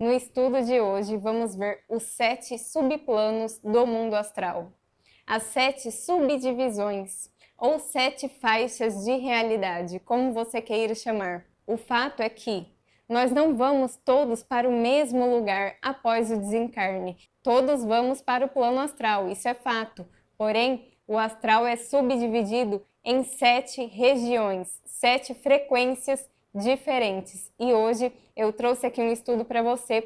No estudo de hoje, vamos ver os 7 subplanos do mundo astral, as 7 subdivisões, ou 7 faixas de realidade, como você queira chamar. O fato é que nós não vamos todos para o mesmo lugar após o desencarne. Todos vamos para o plano astral, isso é fato. Porém, o astral é subdividido em 7 regiões, 7 frequências diferentes. E hoje eu trouxe aqui um estudo para você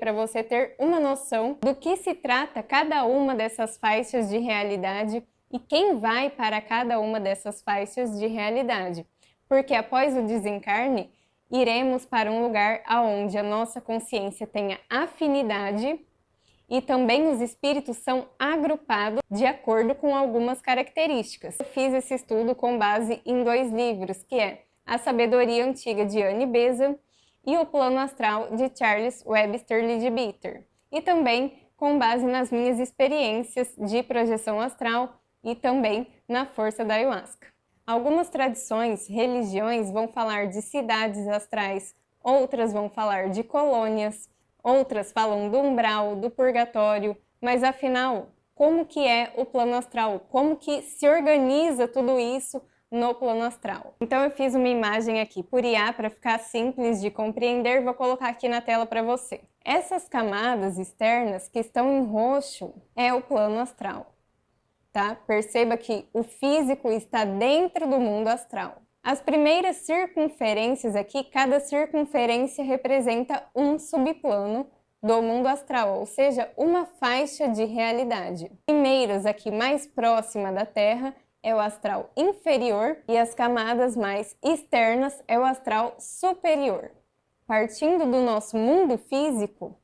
ter uma noção do que se trata cada uma dessas faixas de realidade e quem vai para cada uma dessas faixas de realidade. Porque após o desencarne, iremos para um lugar onde a nossa consciência tenha afinidade e também os espíritos são agrupados de acordo com algumas características. Eu fiz esse estudo com base em 2 livros, que é A Sabedoria Antiga, de Annie Besant, e O Plano Astral, de Charles Webster Leadbeater. E também com base nas minhas experiências de projeção astral e também na força da ayahuasca. Algumas tradições, religiões vão falar de cidades astrais, outras vão falar de colônias, outras falam do umbral, do purgatório, mas afinal, como que é o plano astral? Como que se organiza tudo isso no plano astral? Então eu fiz uma imagem aqui por IA para ficar simples de compreender, vou colocar aqui na tela para você. Essas camadas externas que estão em roxo é o plano astral, tá? Perceba que o físico está dentro do mundo astral. As primeiras circunferências aqui, cada circunferência representa um subplano do mundo astral, ou seja, uma faixa de realidade. Primeiros aqui mais próxima da Terra é o astral inferior e as camadas mais externas é o astral superior. Partindo do nosso mundo físico,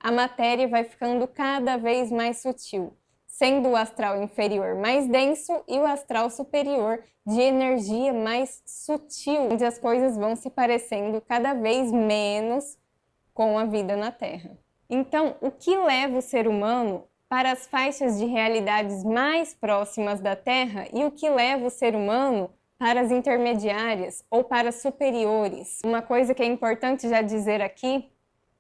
a matéria vai ficando cada vez mais sutil, sendo o astral inferior mais denso e o astral superior de energia mais sutil, onde as coisas vão se parecendo cada vez menos com a vida na Terra. Então, o que leva o ser humano para as faixas de realidades mais próximas da Terra e o que leva o ser humano para as intermediárias ou para as superiores? Uma coisa que é importante já dizer aqui,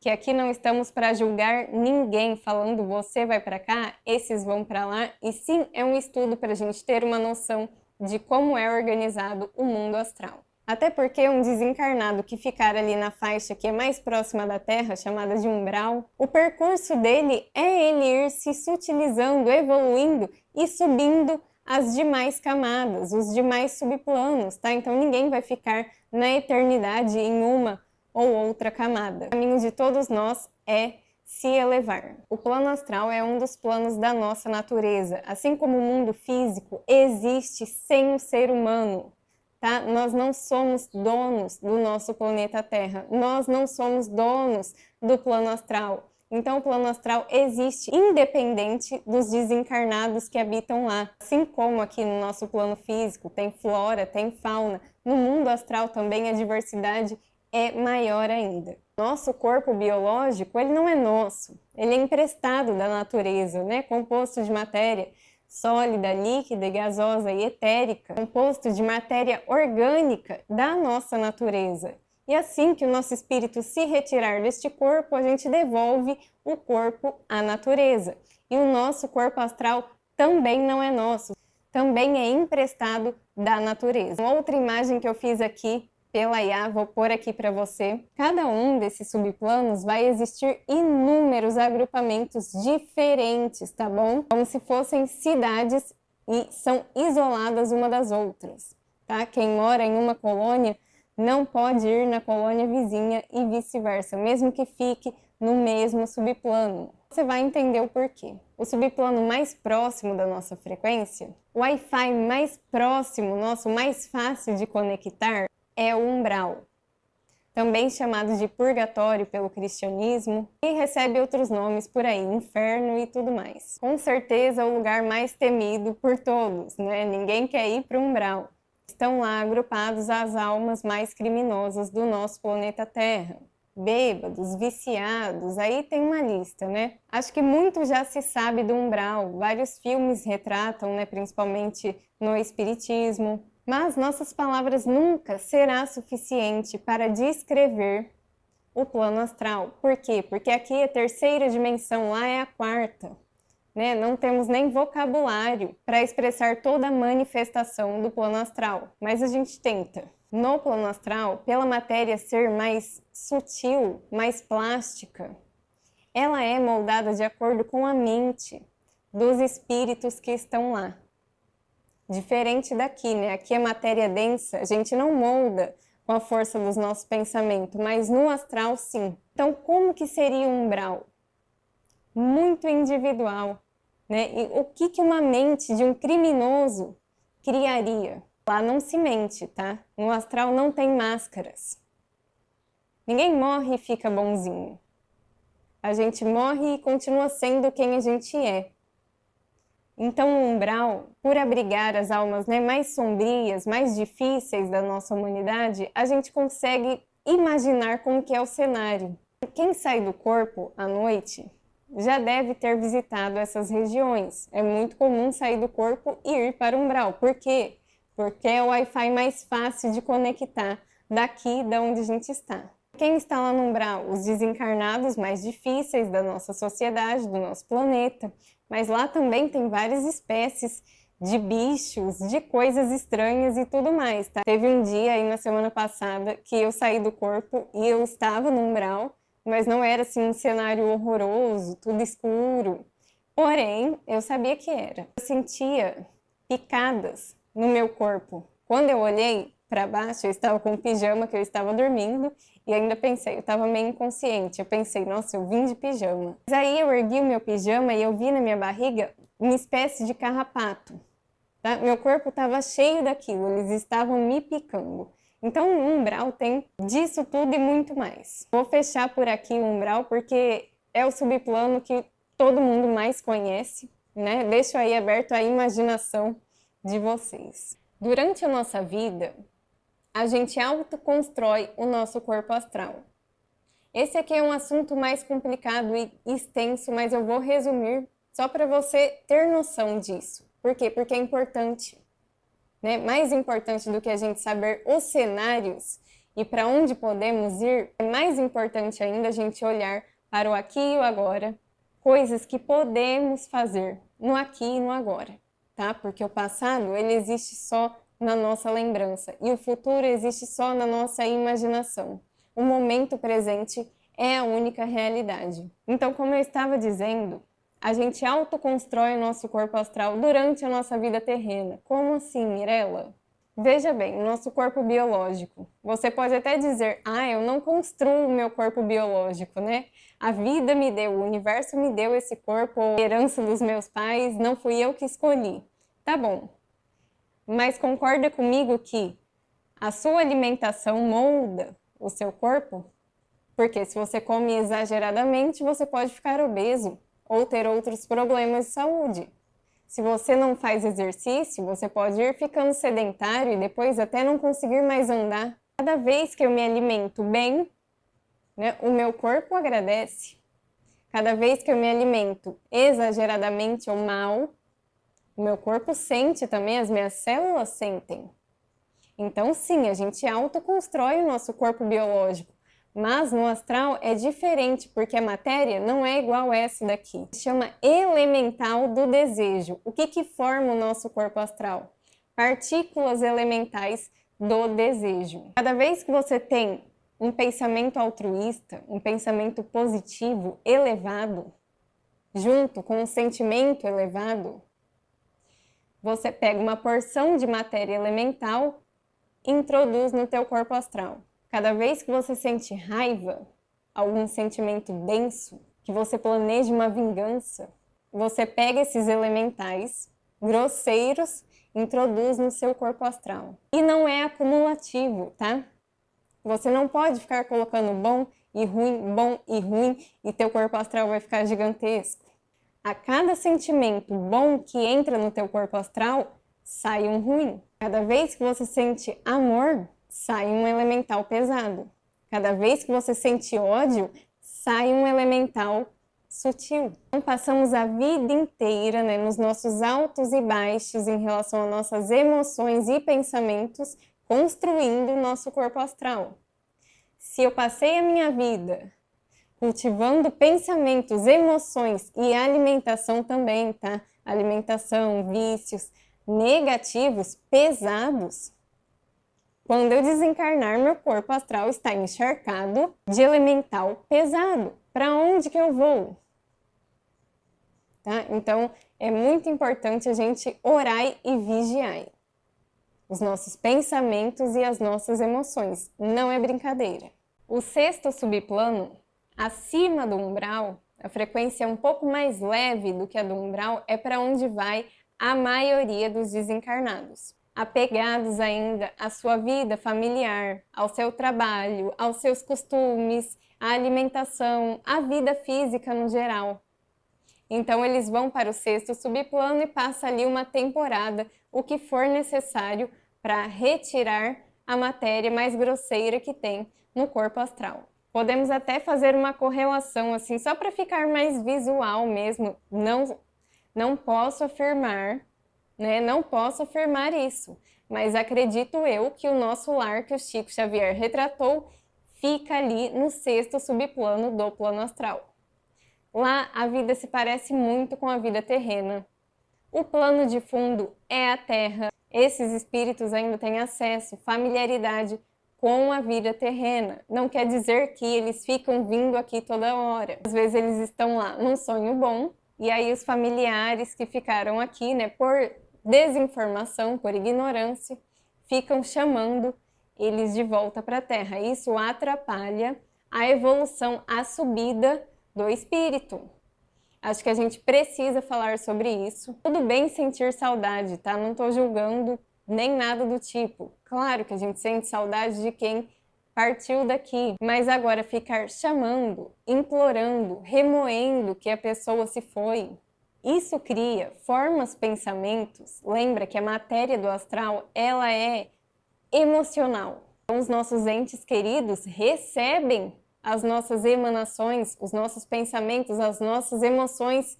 que aqui não estamos para julgar ninguém falando você vai para cá, esses vão para lá, e sim é um estudo para a gente ter uma noção de como é organizado o mundo astral. Até porque um desencarnado que ficar ali na faixa que é mais próxima da Terra, chamada de umbral, o percurso dele é ele ir se sutilizando, evoluindo e subindo as demais camadas, os demais subplanos, tá? Então ninguém vai ficar na eternidade em uma ou outra camada. O caminho de todos nós é se elevar. O plano astral é um dos planos da nossa natureza. Assim como o mundo físico existe sem o ser humano, tá? Nós não somos donos do nosso planeta Terra. Nós não somos donos do plano astral. Então o plano astral existe independente dos desencarnados que habitam lá. Assim como aqui no nosso plano físico tem flora, tem fauna, no mundo astral também a diversidade é maior ainda. Nosso corpo biológico, ele não é nosso, ele é emprestado da natureza, né? Composto de matéria sólida, líquida, gasosa e etérica, composto de matéria orgânica da nossa natureza. E assim que o nosso espírito se retirar deste corpo, a gente devolve o corpo à natureza. E o nosso corpo astral também não é nosso, também é emprestado da natureza. Uma outra imagem que eu fiz aqui pela IA, vou pôr aqui para você. Cada um desses subplanos vai existir inúmeros agrupamentos diferentes, tá bom? Como se fossem cidades e são isoladas uma das outras, tá? Quem mora em uma colônia não pode ir na colônia vizinha e vice-versa, mesmo que fique no mesmo subplano. Você vai entender o porquê. O subplano mais próximo da nossa frequência, o Wi-Fi mais próximo, nosso mais fácil de conectar, é o umbral, também chamado de purgatório pelo cristianismo, e recebe outros nomes por aí, inferno e tudo mais. Com certeza é o lugar mais temido por todos, né? Ninguém quer ir para o umbral. Estão lá agrupados as almas mais criminosas do nosso planeta Terra. Bêbados, viciados, aí tem uma lista, né? Acho que muito já se sabe do umbral, vários filmes retratam, né, principalmente no espiritismo. Mas nossas palavras nunca será suficiente para descrever o plano astral. Por quê? Porque aqui é a terceira dimensão, lá é a quarta. Né? Não temos nem vocabulário para expressar toda a manifestação do plano astral, mas a gente tenta. No plano astral, pela matéria ser mais sutil, mais plástica, ela é moldada de acordo com a mente dos espíritos que estão lá. Diferente daqui, né? Aqui é matéria densa, a gente não molda com a força dos nossos pensamentos, mas no astral sim. Então, como que seria um umbral? Muito individual, né? E o que uma mente de um criminoso criaria? Lá não se mente, tá? No astral não tem máscaras. Ninguém morre e fica bonzinho. A gente morre e continua sendo quem a gente é. Então o umbral, por abrigar as almas, né, mais sombrias, mais difíceis da nossa humanidade, a gente consegue imaginar como que é o cenário. Quem sai do corpo à noite já deve ter visitado essas regiões. É muito comum sair do corpo e ir para o umbral. Por quê? Porque é o Wi-Fi mais fácil de conectar daqui da onde a gente está. Quem está lá no umbral? Os desencarnados mais difíceis da nossa sociedade, do nosso planeta. Mas lá também tem várias espécies de bichos, de coisas estranhas e tudo mais, tá? Teve um dia aí na semana passada que eu saí do corpo e eu estava no umbral, mas não era assim um cenário horroroso, tudo escuro. Porém, eu sabia que era. Eu sentia picadas no meu corpo. Quando eu olhei para baixo, eu estava com um pijama que eu estava dormindo e ainda pensei, eu estava meio inconsciente. Eu pensei, nossa, eu vim de pijama. Mas aí eu ergui o meu pijama e eu vi na minha barriga uma espécie de carrapato. Tá? Meu corpo estava cheio daquilo, eles estavam me picando. Então o umbral tem disso tudo e muito mais. Vou fechar por aqui o umbral porque é o subplano que todo mundo mais conhece, né? Deixo aí aberto a imaginação de vocês. Durante a nossa vida, a gente autoconstrói o nosso corpo astral. Esse aqui é um assunto mais complicado e extenso, mas eu vou resumir só para você ter noção disso. Por quê? Porque é importante, né? Mais importante do que a gente saber os cenários e para onde podemos ir, é mais importante ainda a gente olhar para o aqui e o agora, coisas que podemos fazer no aqui e no agora, tá? Porque o passado, ele existe só na nossa lembrança e o futuro existe só na nossa imaginação. O momento presente é a única realidade. Então, como eu estava dizendo, a gente autoconstrói o nosso corpo astral durante a nossa vida terrena. Como assim, Mirella? Veja bem, o nosso corpo biológico. Você pode até dizer, eu não construo o meu corpo biológico, né? A vida me deu, o universo me deu esse corpo, a herança dos meus pais, não fui eu que escolhi. Tá bom. Mas concorda comigo que a sua alimentação molda o seu corpo? Porque se você come exageradamente, você pode ficar obeso ou ter outros problemas de saúde. Se você não faz exercício, você pode ir ficando sedentário e depois até não conseguir mais andar. Cada vez que eu me alimento bem, né, o meu corpo agradece. Cada vez que eu me alimento exageradamente ou mal, o meu corpo sente também, as minhas células sentem. Então, sim, a gente autoconstrói o nosso corpo biológico, mas no astral é diferente, porque a matéria não é igual essa daqui. Se chama elemental do desejo. O que forma o nosso corpo astral? Partículas elementais do desejo. Cada vez que você tem um pensamento altruísta, um pensamento positivo, elevado, junto com um sentimento elevado, você pega uma porção de matéria elemental e introduz no teu corpo astral. Cada vez que você sente raiva, algum sentimento denso, que você planeja uma vingança, você pega esses elementais grosseiros e introduz no seu corpo astral. E não é acumulativo, tá? Você não pode ficar colocando bom e ruim, e teu corpo astral vai ficar gigantesco. A cada sentimento bom que entra no teu corpo astral, sai um ruim. Cada vez que você sente amor, sai um elemental pesado. Cada vez que você sente ódio, sai um elemental sutil. Então, passamos a vida inteira, né, nos nossos altos e baixos em relação às nossas emoções e pensamentos, construindo o nosso corpo astral. Se eu passei a minha vida cultivando pensamentos, emoções e alimentação também, tá? Alimentação, vícios negativos, pesados. Quando eu desencarnar, meu corpo astral está encharcado de elemental pesado. Para onde que eu vou? Tá? Então, é muito importante a gente orar e vigiar os nossos pensamentos e as nossas emoções. Não é brincadeira. O sexto subplano, acima do umbral, a frequência é um pouco mais leve do que a do umbral, é para onde vai a maioria dos desencarnados, apegados ainda à sua vida familiar, ao seu trabalho, aos seus costumes, à alimentação, à vida física no geral. Então eles vão para o sexto subplano e passa ali uma temporada, o que for necessário para retirar a matéria mais grosseira que tem no corpo astral. Podemos até fazer uma correlação assim, só para ficar mais visual mesmo. Não posso afirmar, né? Não posso afirmar isso, mas acredito eu que o nosso lar, que o Chico Xavier retratou, fica ali no sexto subplano do plano astral. Lá a vida se parece muito com a vida terrena. O plano de fundo é a Terra. Esses espíritos ainda têm acesso, familiaridade com a vida terrena. Não quer dizer que eles ficam vindo aqui toda hora. Às vezes eles estão lá num sonho bom, e aí os familiares que ficaram aqui, né, por desinformação, por ignorância, ficam chamando eles de volta para a Terra. Isso atrapalha a evolução, a subida do espírito. Acho que a gente precisa falar sobre isso. Tudo bem sentir saudade, tá? Não tô julgando nem nada do tipo. Claro que a gente sente saudade de quem partiu daqui, mas agora ficar chamando, implorando, remoendo que a pessoa se foi, isso cria formas, pensamentos. Lembra que a matéria do astral, ela é emocional. Então, os nossos entes queridos recebem as nossas emanações, os nossos pensamentos, as nossas emoções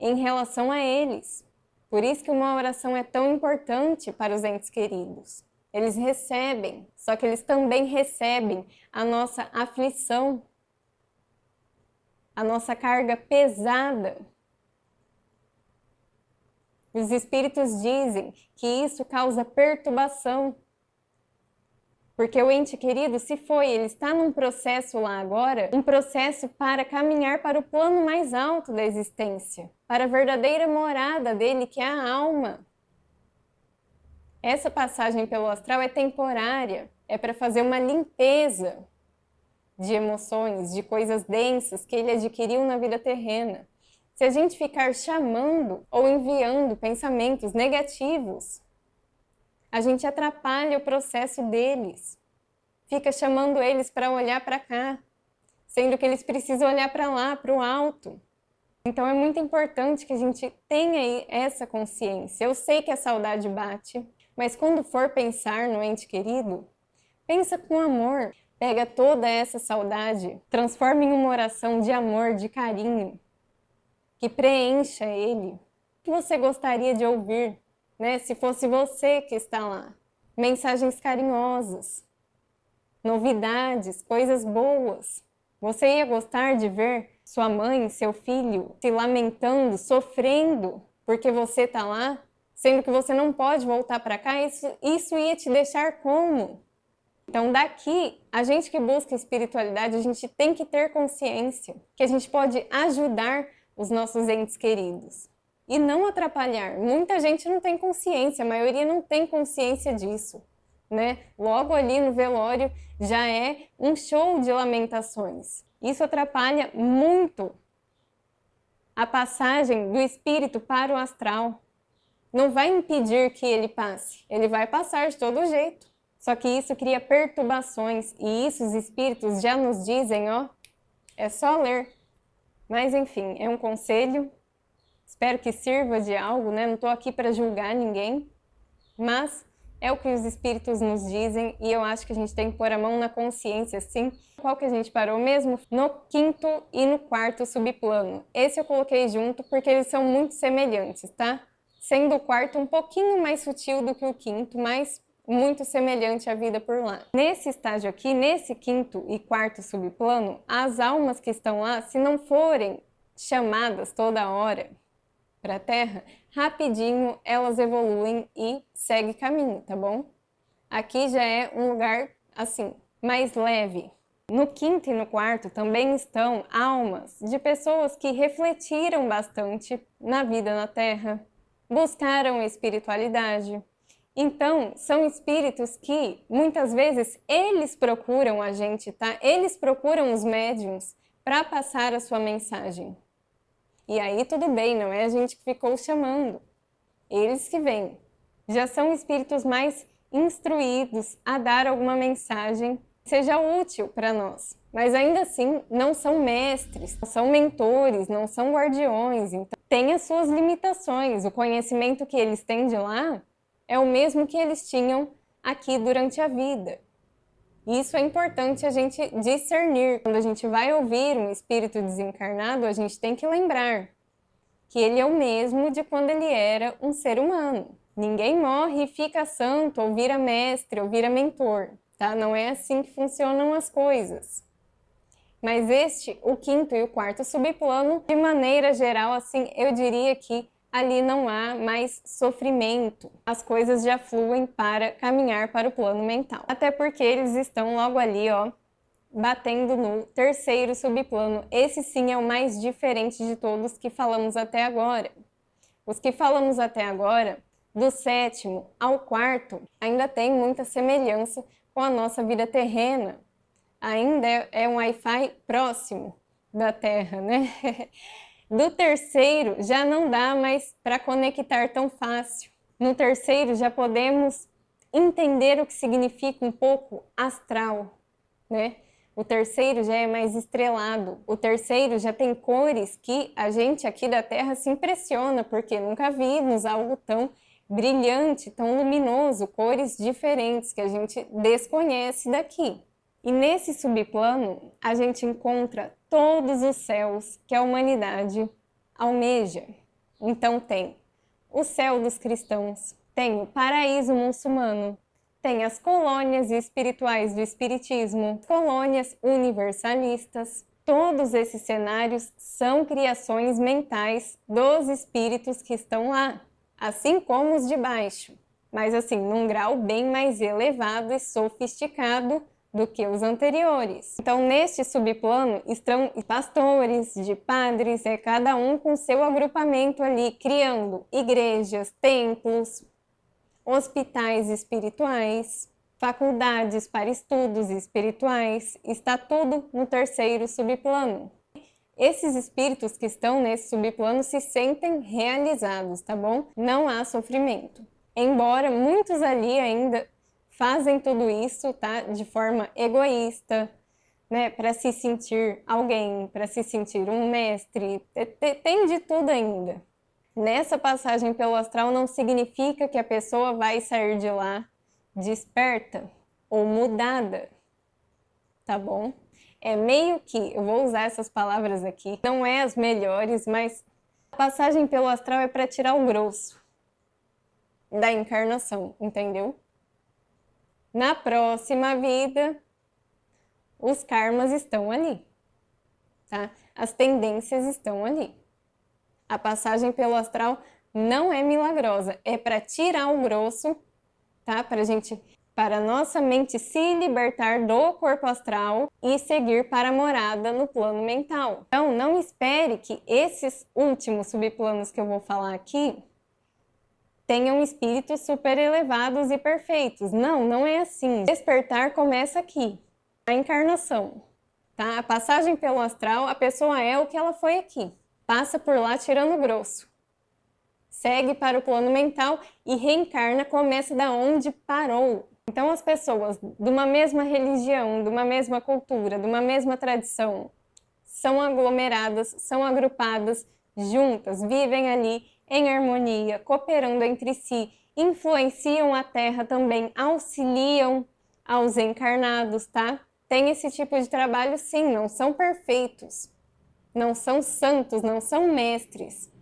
em relação a eles. Por isso que uma oração é tão importante para os entes queridos. Eles recebem, só que eles também recebem a nossa aflição, a nossa carga pesada. Os espíritos dizem que isso causa perturbação. Porque o ente querido se foi, ele está num processo lá agora, um processo para caminhar para o plano mais alto da existência, para a verdadeira morada dele, que é a alma. Essa passagem pelo astral é temporária, é para fazer uma limpeza de emoções, de coisas densas que ele adquiriu na vida terrena. Se a gente ficar chamando ou enviando pensamentos negativos, a gente atrapalha o processo deles. Fica chamando eles para olhar para cá, sendo que eles precisam olhar para lá, para o alto. Então é muito importante que a gente tenha aí essa consciência. Eu sei que a saudade bate, mas quando for pensar no ente querido, pensa com amor. Pega toda essa saudade, transforma em uma oração de amor, de carinho, que preencha ele. O que você gostaria de ouvir? Né? Se fosse você que está lá. Mensagens carinhosas, novidades, coisas boas. Você ia gostar de ver sua mãe, seu filho se lamentando, sofrendo porque você está lá, sendo que você não pode voltar para cá? Isso ia te deixar como? Então daqui, a gente que busca espiritualidade, a gente tem que ter consciência que a gente pode ajudar os nossos entes queridos. E não atrapalhar. Muita gente não tem consciência, a maioria não tem consciência disso, né? Logo ali no velório já é um show de lamentações. Isso atrapalha muito a passagem do espírito para o astral. Não vai impedir que ele passe, ele vai passar de todo jeito. Só que isso cria perturbações e isso os espíritos já nos dizem, ó, é só ler. Mas enfim, é um conselho. Espero que sirva de algo, né? Não estou aqui para julgar ninguém, mas é o que os espíritos nos dizem e eu acho que a gente tem que pôr a mão na consciência, sim. Qual que a gente parou mesmo? No quinto e no quarto subplano. Esse eu coloquei junto porque eles são muito semelhantes, tá? Sendo o quarto um pouquinho mais sutil do que o quinto, mas muito semelhante à vida por lá. Nesse estágio aqui, nesse quinto e quarto subplano, as almas que estão lá, se não forem chamadas toda hora para a Terra, rapidinho elas evoluem e seguem caminho, tá bom? Aqui já é um lugar, assim, mais leve. No quinto e no quarto também estão almas de pessoas que refletiram bastante na vida na Terra, buscaram espiritualidade. Então, são espíritos que, muitas vezes, eles procuram a gente, tá? Eles procuram os médiuns para passar a sua mensagem. E aí tudo bem, não é a gente que ficou chamando. Eles que vêm. Já são espíritos mais instruídos a dar alguma mensagem que seja útil para nós. Mas ainda assim, não são mestres, não são mentores, não são guardiões. Então, tem as suas limitações. O conhecimento que eles têm de lá é o mesmo que eles tinham aqui durante a vida. Isso é importante a gente discernir. Quando a gente vai ouvir um espírito desencarnado, a gente tem que lembrar que ele é o mesmo de quando ele era um ser humano. Ninguém morre e fica santo, ou vira mestre, ou vira mentor, tá? Não é assim que funcionam as coisas. Mas o quinto e o quarto subplano, de maneira geral, assim, eu diria que ali não há mais sofrimento. As coisas já fluem para caminhar para o plano mental. Até porque eles estão logo ali, ó, batendo no terceiro subplano. Esse sim é o mais diferente de todos que falamos até agora. Os que falamos até agora, do sétimo ao quarto, ainda tem muita semelhança com a nossa vida terrena. Ainda é um Wi-Fi próximo da Terra, né? Do terceiro já não dá mais para conectar tão fácil. No terceiro já podemos entender o que significa um pouco astral, né? O terceiro já é mais estrelado. O terceiro já tem cores que a gente aqui da Terra se impressiona, porque nunca vimos algo tão brilhante, tão luminoso, cores diferentes que a gente desconhece daqui. E nesse subplano, a gente encontra todos os céus que a humanidade almeja. Então tem o céu dos cristãos, tem o paraíso muçulmano, tem as colônias espirituais do espiritismo, colônias universalistas. Todos esses cenários são criações mentais dos espíritos que estão lá, assim como os de baixo, mas assim, num grau bem mais elevado e sofisticado do que os anteriores. Então, neste subplano estão pastores, de padres, cada um com seu agrupamento ali, criando igrejas, templos, hospitais espirituais, faculdades para estudos espirituais, está tudo no terceiro subplano. Esses espíritos que estão nesse subplano se sentem realizados, tá bom? Não há sofrimento. Embora muitos ali ainda fazem tudo isso, tá? De forma egoísta, né? Para se sentir alguém, para se sentir um mestre, tem de tudo ainda. Nessa passagem pelo astral não significa que a pessoa vai sair de lá desperta ou mudada, tá bom? É meio que, eu vou usar essas palavras aqui, não é as melhores, mas a passagem pelo astral é para tirar o grosso da encarnação, entendeu? Na próxima vida, os karmas estão ali, tá? As tendências estão ali. A passagem pelo astral não é milagrosa, é para tirar o grosso, tá? Para nossa mente se libertar do corpo astral e seguir para a morada no plano mental. Então, não espere que esses últimos subplanos que eu vou falar aqui tenham espíritos super elevados e perfeitos. Não, não é assim. Despertar começa aqui, a encarnação, tá? A passagem pelo astral, a pessoa é o que ela foi aqui. Passa por lá tirando o grosso. Segue para o plano mental e reencarna, começa da onde parou. Então as pessoas de uma mesma religião, de uma mesma cultura, de uma mesma tradição, são aglomeradas, são agrupadas juntas, vivem ali em harmonia, cooperando entre si, influenciam a Terra também, auxiliam aos encarnados, tá? Tem esse tipo de trabalho sim, não são perfeitos, não são santos, não são mestres,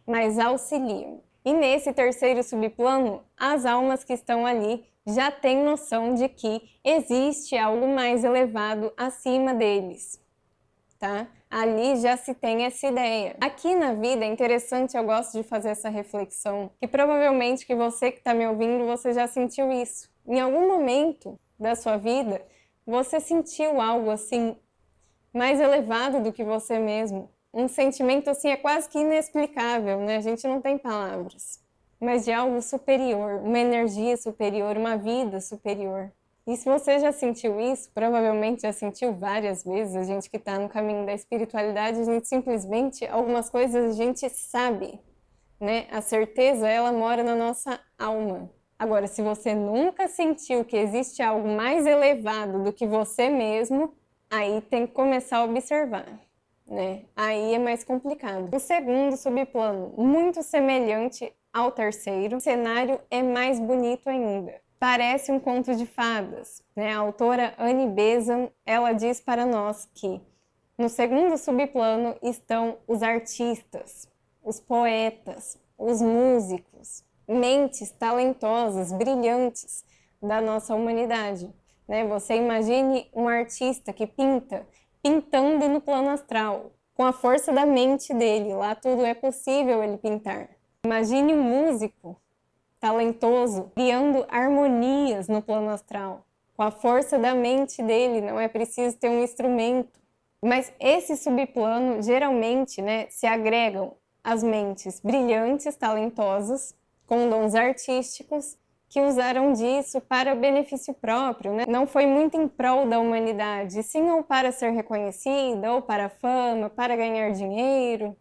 mas auxiliam. E nesse terceiro subplano, as almas que estão ali já tem noção de que existe algo mais elevado acima deles, tá? Ali já se tem essa ideia. Aqui na vida é interessante, eu gosto de fazer essa reflexão, que provavelmente que você que está me ouvindo, você já sentiu isso. Em algum momento da sua vida, você sentiu algo assim, mais elevado do que você mesmo. Um sentimento assim é quase que inexplicável, né? A gente não tem palavras. Mas de algo superior, uma energia superior, uma vida superior. E se você já sentiu isso, provavelmente já sentiu várias vezes, a gente que está no caminho da espiritualidade, a gente simplesmente, algumas coisas a gente sabe, né? A certeza, ela mora na nossa alma. Agora, se você nunca sentiu que existe algo mais elevado do que você mesmo, aí tem que começar a observar, né? Aí é mais complicado. O segundo subplano, muito semelhante ao terceiro, o cenário é mais bonito ainda. Parece um conto de fadas, né? A autora Annie Besant, ela diz para nós que no segundo subplano estão os artistas, os poetas, os músicos, mentes talentosas, brilhantes da nossa humanidade, né? Você imagine um artista que pintando no plano astral, com a força da mente dele, lá tudo é possível ele pintar. Imagine um músico talentoso, criando harmonias no plano astral. Com a força da mente dele, não é preciso ter um instrumento. Mas esse subplano, geralmente, né, se agregam as mentes brilhantes, talentosas, com dons artísticos, que usaram disso para benefício próprio, né? Não foi muito em prol da humanidade, sim ou para ser reconhecida, ou para a fama, para ganhar dinheiro.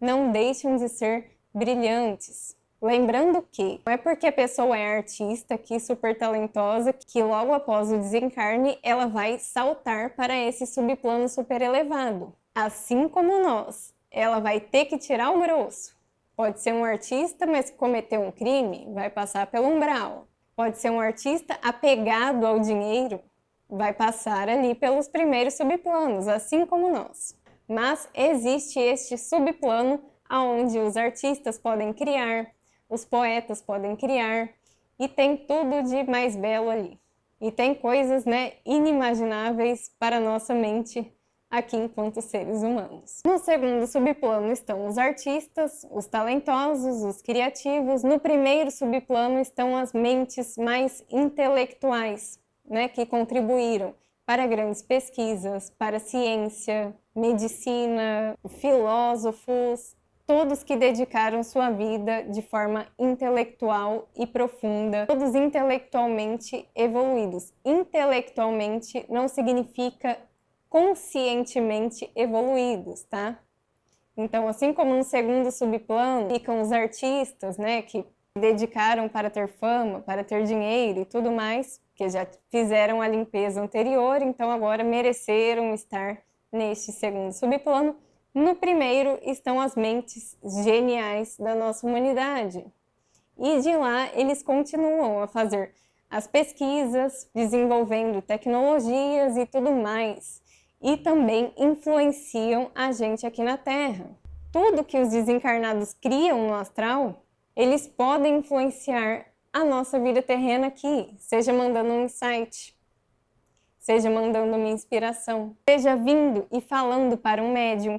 Não deixam de ser brilhantes. Lembrando que não é porque a pessoa é artista, que super talentosa, que logo após o desencarne ela vai saltar para esse subplano super elevado. Assim como nós, ela vai ter que tirar o grosso. Pode ser um artista, mas que cometeu um crime, vai passar pelo umbral. Pode ser um artista apegado ao dinheiro, vai passar ali pelos primeiros subplanos, assim como nós. Mas existe este subplano onde os artistas podem criar, os poetas podem criar, e tem tudo de mais belo ali. E tem coisas, né, inimagináveis para a nossa mente aqui enquanto seres humanos. No segundo subplano estão os artistas, os talentosos, os criativos. No primeiro subplano estão as mentes mais intelectuais, né, que contribuíram para grandes pesquisas, para ciência, medicina, filósofos, todos que dedicaram sua vida de forma intelectual e profunda, todos intelectualmente evoluídos. Intelectualmente não significa conscientemente evoluídos, tá? Então, assim como no segundo subplano ficam os artistas, né, que dedicaram para ter fama, para ter dinheiro e tudo mais, que já fizeram a limpeza anterior, então agora mereceram estar neste segundo subplano. No primeiro estão as mentes geniais da nossa humanidade. E de lá eles continuam a fazer as pesquisas, desenvolvendo tecnologias e tudo mais. E também influenciam a gente aqui na Terra. Tudo que os desencarnados criam no astral, eles podem influenciar a nossa vida terrena aqui, seja mandando um insight, seja mandando uma inspiração, seja vindo e falando para o médium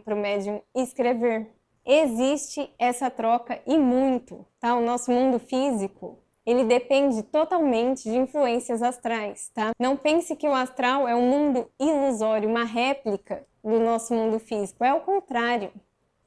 escrever. Existe essa troca e muito, tá? O nosso mundo físico, ele depende totalmente de influências astrais, tá? Não pense que o astral é um mundo ilusório, uma réplica do nosso mundo físico. É o contrário,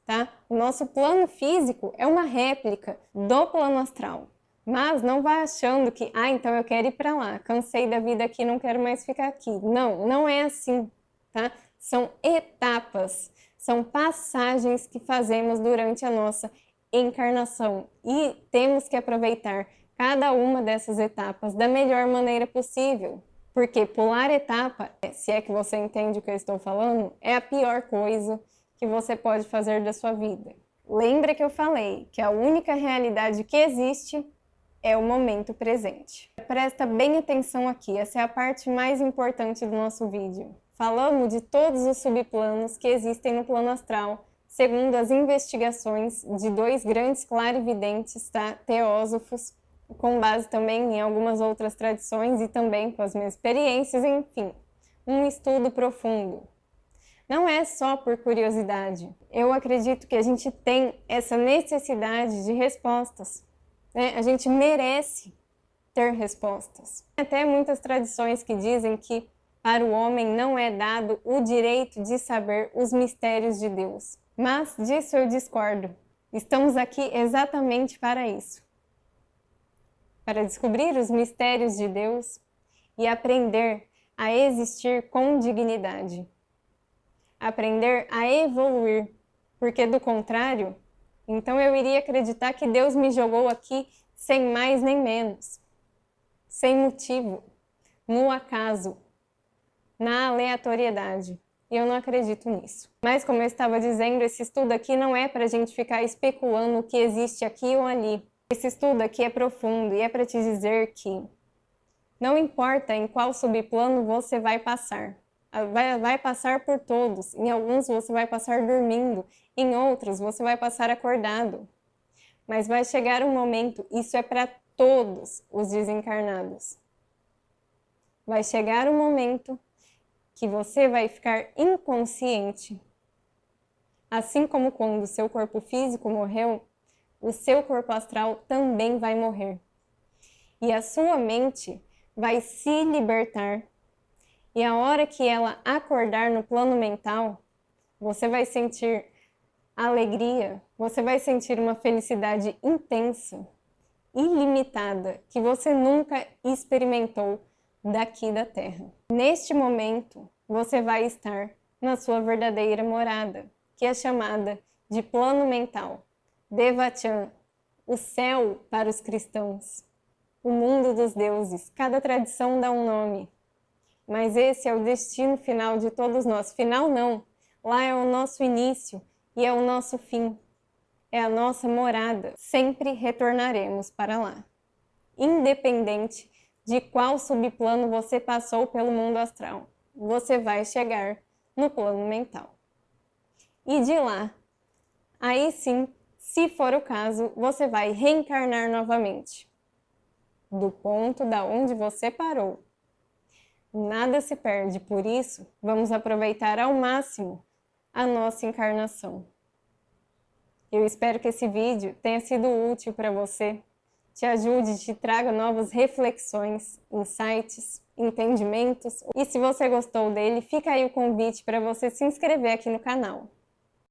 tá? O nosso plano físico é uma réplica do plano astral. Mas não vá achando que, então eu quero ir para lá, cansei da vida aqui, não quero mais ficar aqui. Não, não é assim, tá? São etapas, são passagens que fazemos durante a nossa encarnação e temos que aproveitar cada uma dessas etapas da melhor maneira possível. Porque pular etapa, se é que você entende o que eu estou falando, é a pior coisa que você pode fazer da sua vida. Lembra que eu falei que a única realidade que existe é o momento presente. Presta bem atenção aqui, essa é a parte mais importante do nosso vídeo. Falamos de todos os subplanos que existem no plano astral, segundo as investigações de dois grandes clarividentes, tá? Teósofos, com base também em algumas outras tradições e também com as minhas experiências, enfim, um estudo profundo. Não é só por curiosidade. Eu acredito que a gente tem essa necessidade de respostas, né? A gente merece ter respostas. Tem até muitas tradições que dizem que para o homem não é dado o direito de saber os mistérios de Deus. Mas disso eu discordo. Estamos aqui exatamente para isso. Para descobrir os mistérios de Deus e aprender a existir com dignidade. Aprender a evoluir, porque do contrário, então eu iria acreditar que Deus me jogou aqui sem mais nem menos, sem motivo, no acaso, na aleatoriedade. E eu não acredito nisso. Mas como eu estava dizendo, esse estudo aqui não é para a gente ficar especulando o que existe aqui ou ali. Esse estudo aqui é profundo e é para te dizer que não importa em qual subplano você vai passar. Vai passar por todos. Em alguns você vai passar dormindo, em outros você vai passar acordado. Mas vai chegar um momento, isso é para todos os desencarnados. Vai chegar um momento que você vai ficar inconsciente. Assim como quando o seu corpo físico morreu, o seu corpo astral também vai morrer. E a sua mente vai se libertar. E a hora que ela acordar no plano mental, você vai sentir alegria, você vai sentir uma felicidade intensa, ilimitada, que você nunca experimentou daqui da Terra. Neste momento, você vai estar na sua verdadeira morada, que é chamada de plano mental, Devachan, o céu para os cristãos, o mundo dos deuses. Cada tradição dá um nome, mas esse é o destino final de todos nós. Final não, lá é o nosso início e é o nosso fim, é a nossa morada. Sempre retornaremos para lá, independente de qual subplano você passou pelo mundo astral. Você vai chegar no plano mental. E de lá, aí sim, se for o caso, você vai reencarnar novamente, do ponto da onde você parou. Nada se perde, por isso, vamos aproveitar ao máximo a nossa encarnação. Eu espero que esse vídeo tenha sido útil para você, te ajude, te traga novas reflexões, insights, entendimentos. E se você gostou dele, fica aí o convite para você se inscrever aqui no canal.